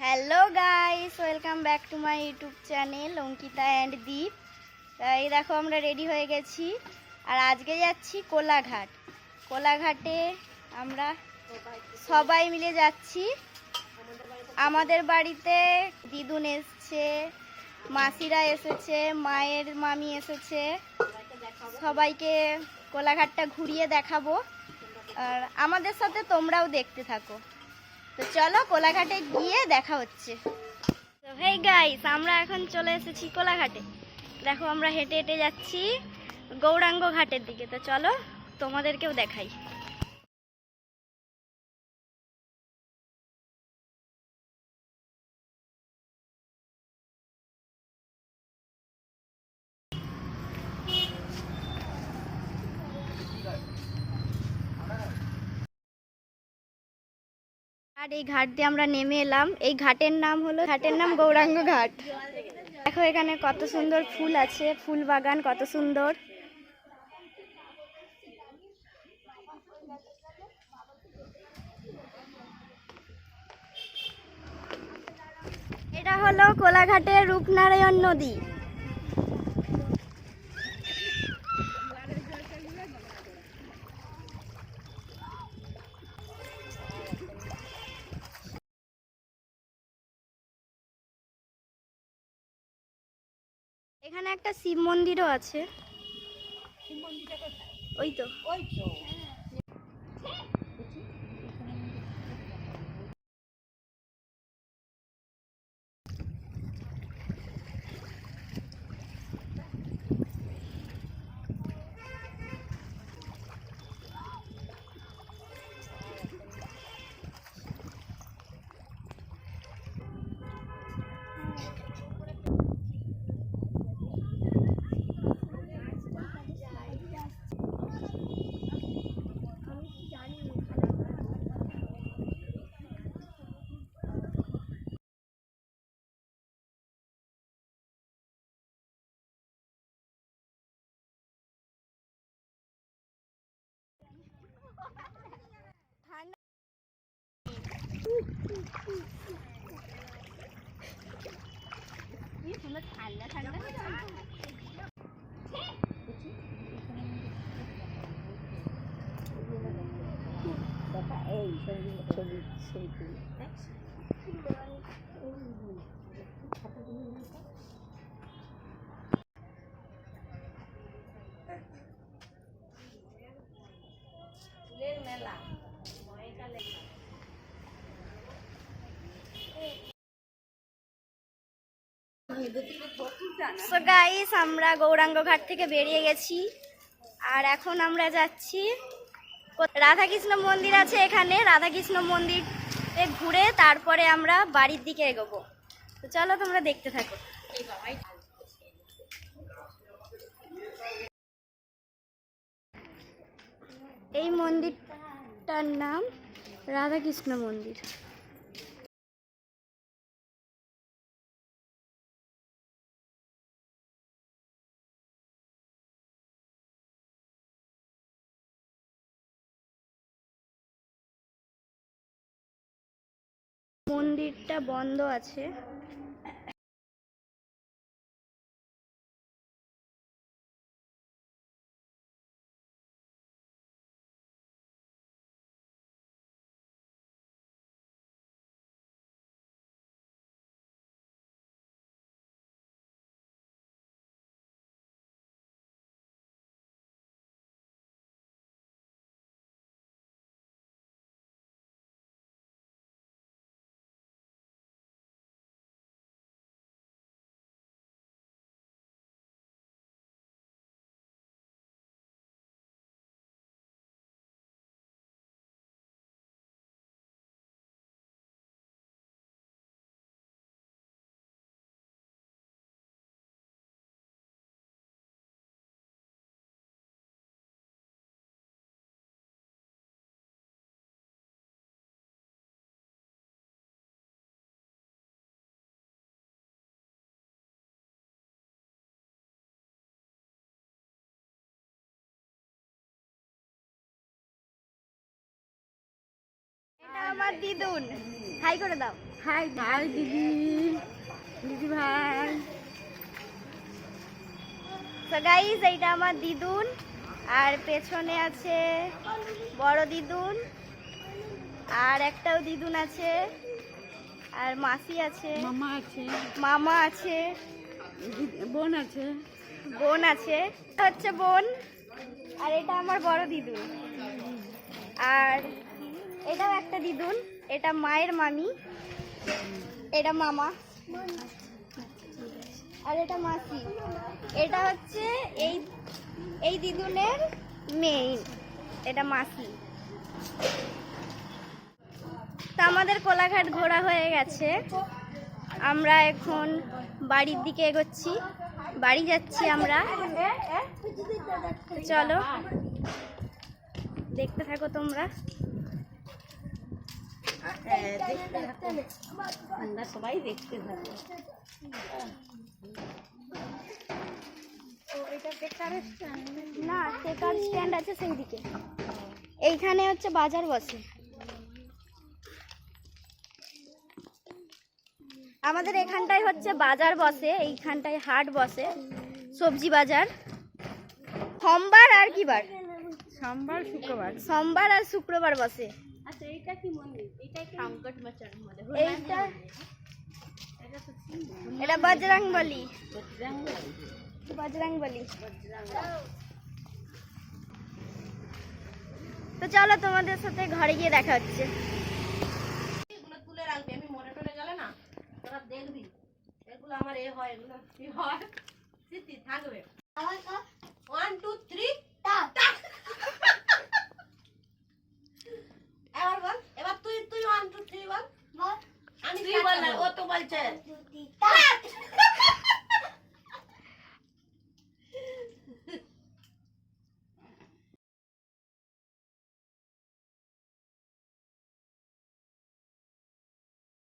Hello guys, welcome back to my YouTube channel Ankita and Deep. এই দেখো আমরা রেডি হয়ে গেছি আর আজকে যাচ্ছি কোলাঘাট। কোলাঘাটে আমরা সবাই মিলে যাচ্ছি। আমাদের বাড়িতে দিদুন এসছে, মাসিরা এসেছে, মায়ের মামি এসেছে। সবাইকে কোলাঘাটটা ঘুরিয়ে দেখাবো আর আমাদের সাথে তোমরাও দেখতে থাকো। তো চলো কোলাঘাটে গিয়ে দেখা হচ্ছে। তো হেই গাইস, আমরা এখন চলে এসেছি কোলাঘাটে। দেখো আমরা হেঁটে হেঁটে যাচ্ছি গৌরাঙ্গ ঘাটের দিকে। তো চলো তোমাদেরকেও দেখাই। আর এই ঘাট দিয়ে আমরা নেমে এলাম। এই ঘাটের নাম গৌরাঙ্গ ঘাট। দেখো এখানে কত সুন্দর ফুল আছে, ফুল বাগান কত সুন্দর। এটা হলো কোলাঘাটের রূপনারায়ণ নদী। এখানে একটা শিব মন্দিরও আছে। ওই তো ঠান্ডা ঠান্ডা। সো গাইস, আমরা গৌরাঙ্গ ঘাট থেকে বেরিয়ে গেছি আর এখন আমরা যাচ্ছি রাধাকৃষ্ণ মন্দির আছে এখানে। রাধাকৃষ্ণ মন্দিরে ঘুরে তারপরে আমরা বাড়ির দিকে এগোবো। তো চলো তোমরা দেখতে থাকো। এই মন্দিরটার নাম রাধাকৃষ্ণ মন্দির। মন্দিরটা বন্ধ আছে। আমার দিদুন, হাই করে দাও। হাই ভাই দিদি, দিদি ভাই। তো গাইস এইটা আমার দিদুন, আর পেছনে আছে বড় দিদুন, আর একটাও দিদুন আছে, আর মাসি আছে, মামা আছে, মামা আছে, বোন আছে, বোন আছে, এটা হচ্ছে বোন, আর এটা আমার বড় দিদুন, আর এটাও একটা দিদুন, এটা মায়ের মামি, এটা মামা, আর এটা মাসি। এটা হচ্ছে এই এই দিদুনের মেয়ে, এটা মাসি। তা আমাদের কোলাঘাট ঘোরা হয়ে গেছে, আমরা এখন বাড়ির দিকে এগোচ্ছি, বাড়ি যাচ্ছি আমরা। চলো দেখতে থাকো তোমরা। আমরা সবাই দেখতে থাকবো। না, টেকার স্ট্যান্ড আছে সেই দিকে। এইখানে হচ্ছে বাজার বসে, আমাদের এখানটায় হচ্ছে বাজার বসে, এইখানটায় হাট বসে, সবজি বাজার। সোমবার আর কি বার? সোমবার শুক্রবার। সোমবার আর শুক্রবার বসে। আচ্ছা এইটা কি মন্দির? এটা কি সংকট মোচন মন্দির? এইটা এটা বজরংবলী, বজরংবলী। তো চলো তোমাদের সাথে ঘরে গিয়ে দেখা হচ্ছে। এগুলো তুলে রাখবি, আমি মরে টরে গেলে না তোরা দেখবি এগুলো আমার এ হয়, এগুলো কি হয় স্মৃতি থাকবে। 1 2 3 এবার বল, এবার তুই 1 2 3 বল। আমি তুই বল না, ও তো বলছে